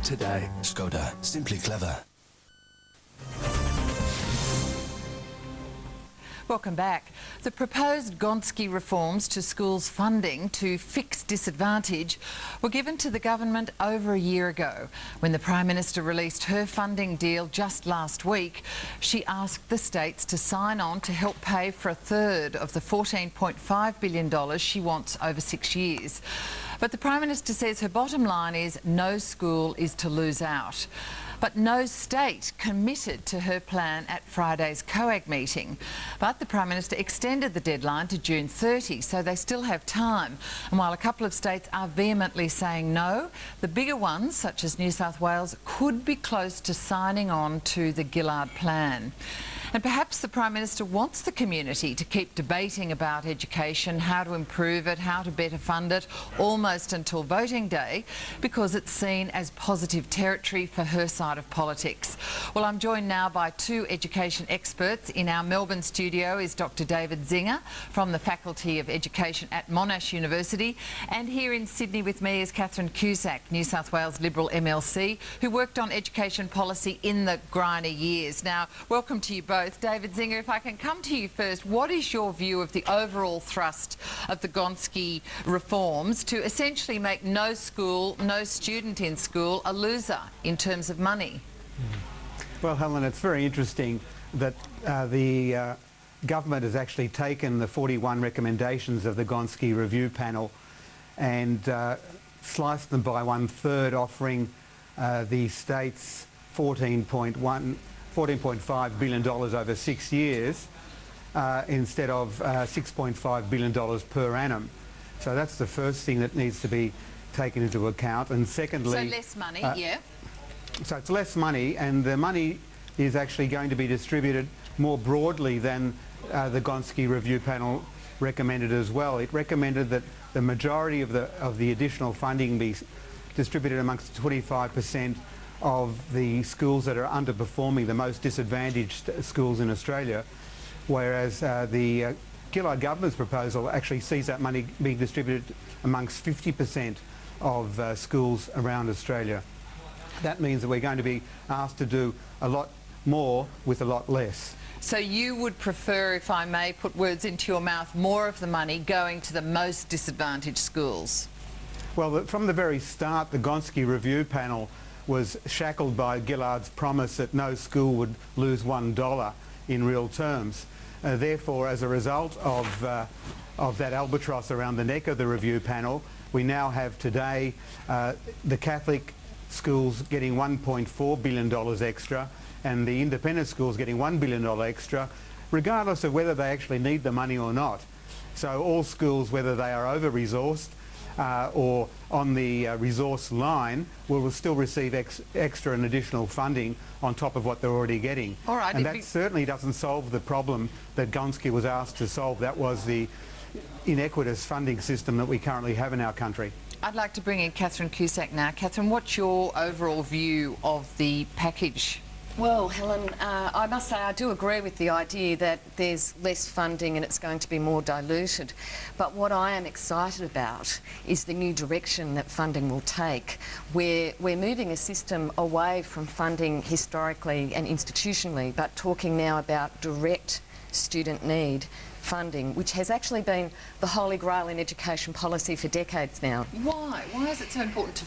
today. Skoda. Simply clever. Welcome back. The proposed Gonski reforms to schools' funding to fix disadvantage were given to the government over a year ago. When the Prime Minister released her funding deal just last week, she asked the states to sign on to help pay for a third of the $14.5 billion she wants over 6 years. But the Prime Minister says her bottom line is no school is to lose out. But no state committed to her plan at Friday's COAG meeting. But the Prime Minister extended the deadline to June 30, so they still have time. And while a couple of states are vehemently saying no, the bigger ones, such as New South Wales, could be close to signing on to the Gillard plan. And perhaps the Prime Minister wants the community to keep debating about education, how to improve it, how to better fund it, almost until voting day, because it's seen as positive territory for her side of politics. Well, I'm joined now by two education experts. In our Melbourne studio is Dr. David Zinger from the Faculty of Education at Monash University, and here in Sydney with me is Catherine Cusack, New South Wales Liberal MLC, who worked on education policy in the Greiner years. Now, welcome to you both. David Zinger, if I can come to you first, what is your view of the overall thrust of the Gonski reforms to essentially make no school, no student in school a loser in terms of money? Well, Helen, it's very interesting that the government has actually taken the 41 recommendations of the Gonski Review Panel and sliced them by 1/3, offering the states $14.5 billion over 6 years instead of $6.5 billion per annum. So that's the first thing that needs to be taken into account. And secondly... So less money, yeah. So it's less money, and the money is actually going to be distributed more broadly than the Gonski Review Panel recommended as well. It recommended that the majority of the additional funding be distributed amongst 25% of the schools that are underperforming, the most disadvantaged schools in Australia, whereas the Gillard government's proposal actually sees that money being distributed amongst 50% of schools around Australia. That means that we're going to be asked to do a lot more with a lot less. So you would prefer, if I may put words into your mouth, more of the money going to the most disadvantaged schools? Well, from the very start, the Gonski Review Panel was shackled by Gillard's promise that no school would lose $1 in real terms. Therefore, as a result of that albatross around the neck of the review panel, we now have today the Catholic schools getting $1.4 billion extra and the independent schools getting $1 billion extra, regardless of whether they actually need the money or not. So all schools, whether they are over-resourced or on the resource line, will still receive extra and additional funding on top of what they're already getting. All right, and that certainly doesn't solve the problem that Gonski was asked to solve. That was the inequitous funding system that we currently have in our country. I'd like to bring in Catherine Cusack now. Catherine, what's your overall view of the package? Well, Helen, I must say I do agree with the idea that there's less funding and it's going to be more diluted. But what I am excited about is the new direction that funding will take. We're moving a system away from funding historically and institutionally, but talking now about direct student need funding, which has actually been the holy grail in education policy for decades now. Why? Why is it so important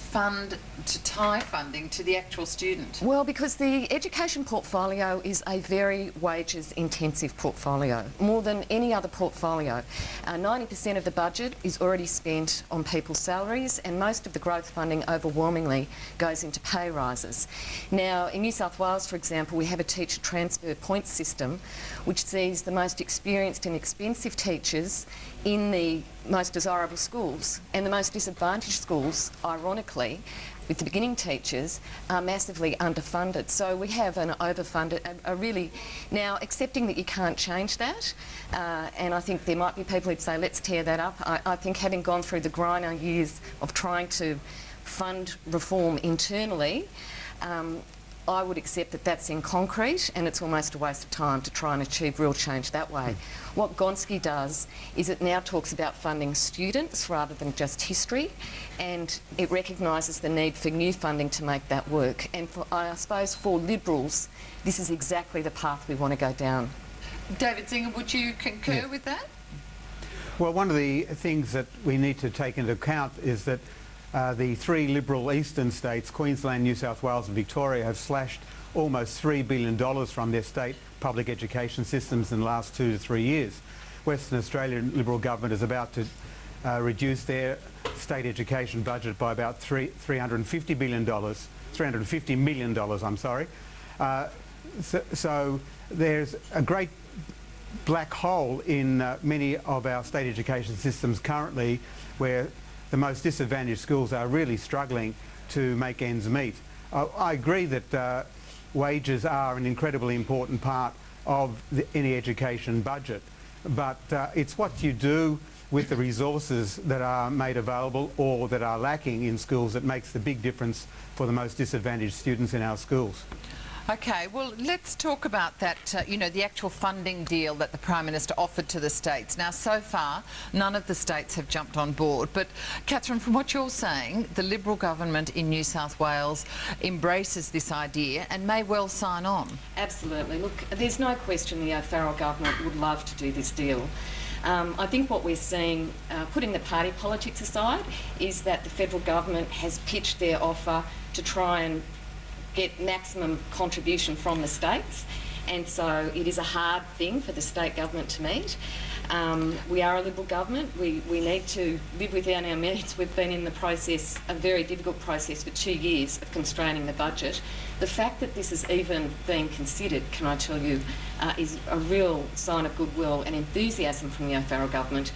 to tie funding to the actual student? Well, because the education portfolio is a very wages intensive portfolio, more than any other portfolio. 90% of the budget is already spent on people's salaries, and most of the growth funding overwhelmingly goes into pay rises. Now, in New South Wales, for example, we have a teacher transfer points system which sees the most experienced and expensive teachers in the most desirable schools, and the most disadvantaged schools, ironically, with the beginning teachers, are massively underfunded. So we have an overfunded, now accepting that you can't change that, and I think there might be people who'd say let's tear that up. I think having gone through the Greiner years of trying to fund reform internally, I would accept that that's in concrete, and it's almost a waste of time to try and achieve real change that way. What Gonski does is it now talks about funding students rather than just history, and it recognises the need for new funding to make that work. And I suppose for Liberals, this is exactly the path we want to go down. David Zinger, would you concur with that? Well, one of the things that we need to take into account is that the three Liberal eastern states, Queensland, New South Wales and Victoria, have slashed almost $3 billion from their state public education systems in the last 2 to 3 years. Western Australian Liberal government is about to reduce their state education budget by about $350 million, I'm sorry. So there's a great black hole in many of our state education systems currently, where the most disadvantaged schools are really struggling to make ends meet. I agree that wages are an incredibly important part of any education budget, but it's what you do with the resources that are made available or that are lacking in schools that makes the big difference for the most disadvantaged students in our schools. Okay, well, let's talk about that, the actual funding deal that the Prime Minister offered to the states. Now, so far, none of the states have jumped on board. But, Catherine, from what you're saying, the Liberal government in New South Wales embraces this idea and may well sign on. Absolutely. Look, there's no question the O'Farrell government would love to do this deal. I think what we're seeing, putting the party politics aside, is that the federal government has pitched their offer to try and get maximum contribution from the states, and so it is a hard thing for the state government to meet. We are a Liberal government. We need to live within our means. We've been in the process, a very difficult process for 2 years of constraining the budget. The fact that this is even being considered, can I tell you, is a real sign of goodwill and enthusiasm from the O'Farrell government.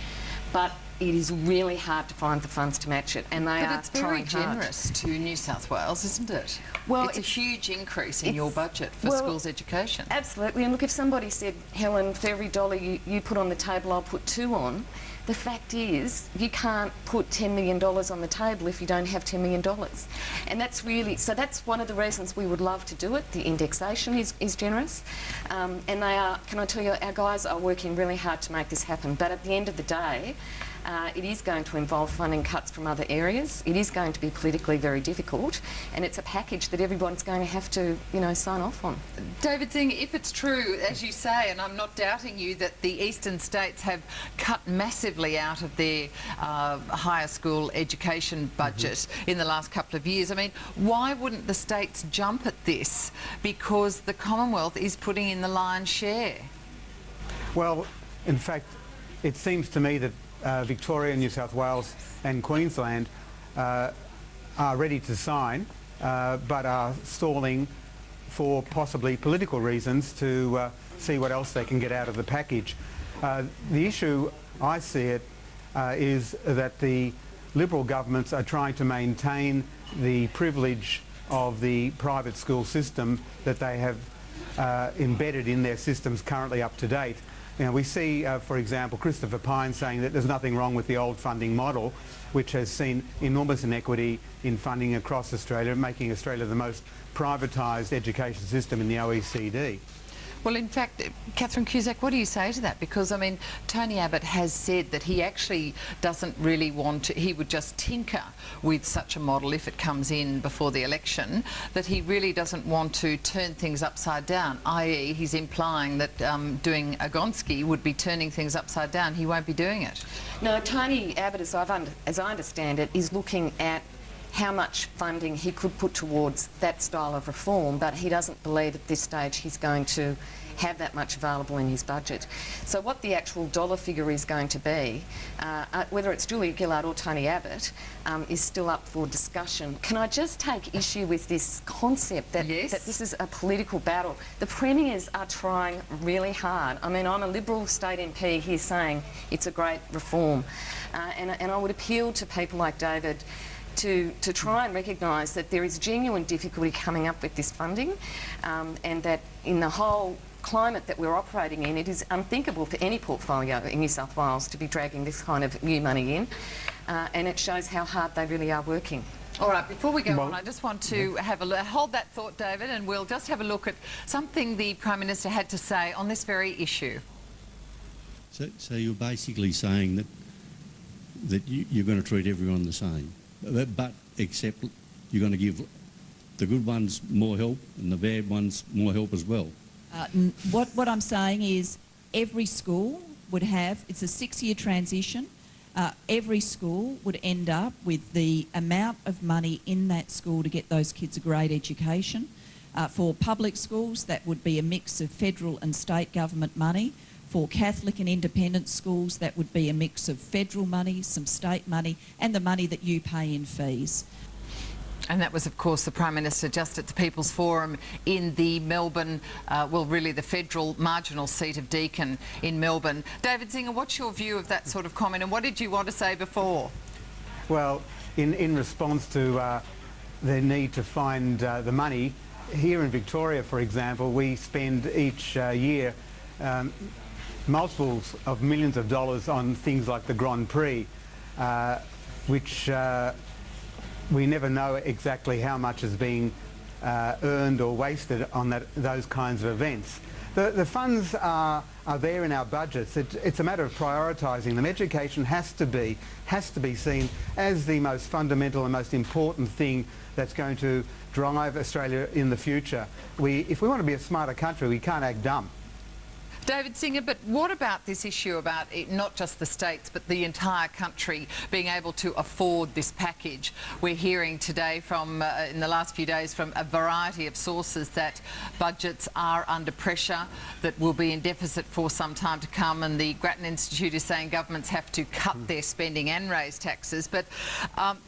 But it is really hard to find the funds to match it, and they are trying hard. But it's very generous to New South Wales, isn't it? Well, it's a huge increase in your budget for schools education. Absolutely, and look, if somebody said, Helen, for every dollar you put on the table, I'll put 2 on, the fact is you can't put $10 million on the table if you don't have $10 million. And that's really, so that's one of the reasons we would love to do it. The indexation is generous, and they are, can I tell you, our guys are working really hard to make this happen, but at the end of the day, it is going to involve funding cuts from other areas. It is going to be politically very difficult, and it's a package that everyone's going to have to, sign off on. David Zinger, if it's true, as you say, and I'm not doubting you, that the eastern states have cut massively out of their higher school education budget in the last couple of years, I mean, why wouldn't the states jump at this? Because the Commonwealth is putting in the lion's share. Well, in fact, it seems to me that Victoria, New South Wales and Queensland are ready to sign, but are stalling for possibly political reasons to see what else they can get out of the package. The issue, I see it, is that the Liberal governments are trying to maintain the privilege of the private school system that they have embedded in their systems currently up to date. We see, for example, Christopher Pyne saying that there's nothing wrong with the old funding model, which has seen enormous inequity in funding across Australia, making Australia the most privatised education system in the OECD. Well, in fact, Catherine Cusack, what do you say to that? Because, I mean, Tony Abbott has said that he actually doesn't really want to, he would just tinker with such a model if it comes in before the election, that he really doesn't want to turn things upside down, i.e. he's implying that doing a Gonski would be turning things upside down. He won't be doing it. No, Tony Abbott, as I understand it, is looking at how much funding he could put towards that style of reform, but he doesn't believe at this stage he's going to have that much available in his budget. So what the actual dollar figure is going to be, whether it's Julia Gillard or Tony Abbott, is still up for discussion. Can I just take issue with this concept that, that this is a political battle? The Premiers are trying really hard. I mean, I'm a Liberal state MP here saying it's a great reform, and I would appeal to people like David to try and recognise that there is genuine difficulty coming up with this funding, and that in the whole climate that we're operating in, it is unthinkable for any portfolio in New South Wales to be dragging this kind of new money in, and it shows how hard they really are working. All right, before we go on, I just want to have a hold that thought, David, and we'll just have a look at something the Prime Minister had to say on this very issue. So you're basically saying that you're going to treat everyone the same, but except you're going to give the good ones more help and the bad ones more help as well. What I'm saying is every school would have, it's a 6-year transition, every school would end up with the amount of money in that school to get those kids a great education. For public schools, that would be a mix of federal and state government money. For Catholic and independent schools, that would be a mix of federal money, some state money, and the money that you pay in fees. And that was, of course, the Prime Minister just at the People's Forum in the Melbourne, well, really the federal marginal seat of Deakin in Melbourne. David Zinger, what's your view of that sort of comment, and what did you want to say before? Well, in response to the need to find the money, here in Victoria, for example, we spend each year multiples of millions of dollars on things like the Grand Prix, which we never know exactly how much is being earned or wasted on those kinds of events. The funds are there in our budgets. It's a matter of prioritising them. Education has to be seen as the most fundamental and most important thing that's going to drive Australia in the future. If we want to be a smarter country, we can't act dumb. David Zinger, but what about this issue about it, not just the states but the entire country being able to afford this package? We're hearing today from, in the last few days, from a variety of sources that budgets are under pressure, that will be in deficit for some time to come, and the Grattan Institute is saying governments have to cut their spending and raise taxes. But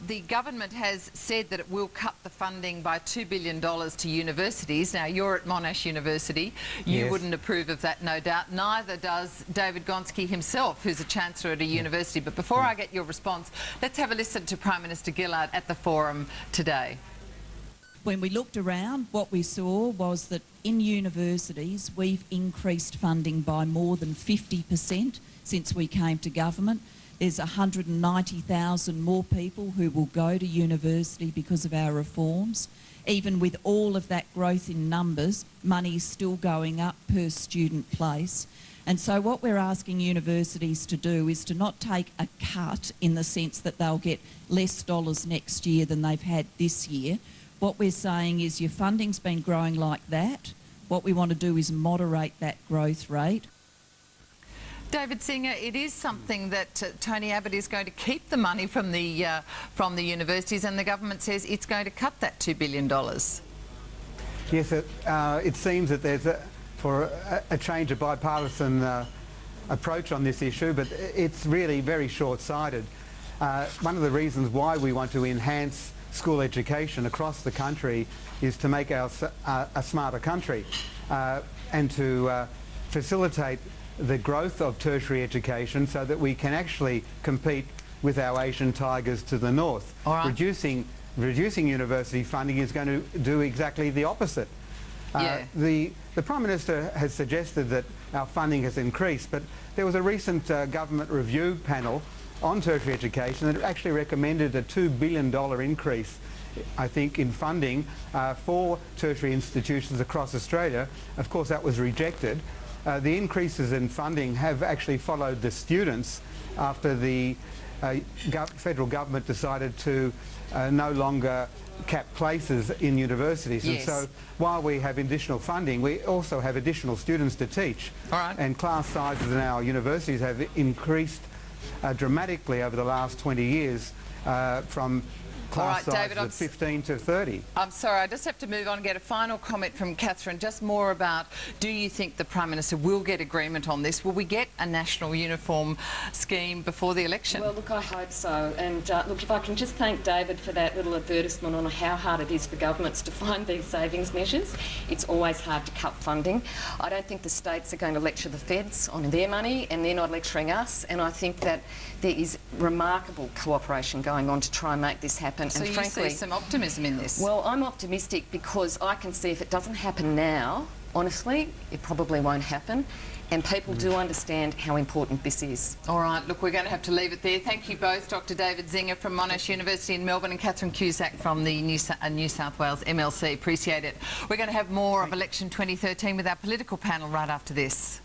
the government has said that it will cut the funding by $2 billion to universities. Now, you're at Monash University. You wouldn't approve of that, no doubt. Neither does David Gonski himself, who's a Chancellor at a university. But before I get your response, let's have a listen to Prime Minister Gillard at the forum today. When we looked around, what we saw was that in universities we've increased funding by more than 50% since we came to government. There's 190,000 more people who will go to university because of our reforms. Even with all of that growth in numbers, money's still going up per student place. And so what we're asking universities to do is to not take a cut in the sense that they'll get less dollars next year than they've had this year. What we're saying is your funding's been growing like that. What we want to do is moderate that growth rate. David Zinger, it is something that Tony Abbott is going to keep the money from the universities, and the government says it's going to cut that $2 billion. Yes, it seems that there's a change of bipartisan approach on this issue, but it's really very short-sighted. One of the reasons why we want to enhance school education across the country is to make us a smarter country and to facilitate the growth of tertiary education so that we can actually compete with our Asian tigers to the north. All right. Reducing university funding is going to do exactly the opposite. The Prime Minister has suggested that our funding has increased, but there was a recent government review panel on tertiary education that actually recommended a $2 billion increase, I think, in funding for tertiary institutions across Australia. Of course, that was rejected. The increases in funding have actually followed the students after the federal government decided to no longer cap places in universities. Yes. And so while we have additional funding, we also have additional students to teach. All right. And class sizes in our universities have increased dramatically over the last 20 years from class sizes of 15 to 30. I'm sorry, I just have to move on and get a final comment from Catherine, just more about, do you think the Prime Minister will get agreement on this? Will we get a national uniform scheme before the election? Well, look, I hope so. And look, if I can just thank David for that little advertisement on how hard it is for governments to find these savings measures. It's always hard to cut funding. I don't think the states are going to lecture the feds on their money, and they're not lecturing us. And I think that there is remarkable cooperation going on to try and make this happen. So and you frankly, see some optimism in this? Well, I'm optimistic because I can see if it doesn't happen now, honestly, it probably won't happen. And people do understand how important this is. All right, look, we're going to have to leave it there. Thank you both, Dr David Zinger from Monash University in Melbourne and Catherine Cusack from the New South Wales MLC. Appreciate it. We're going to have more of Election 2013 with our political panel right after this.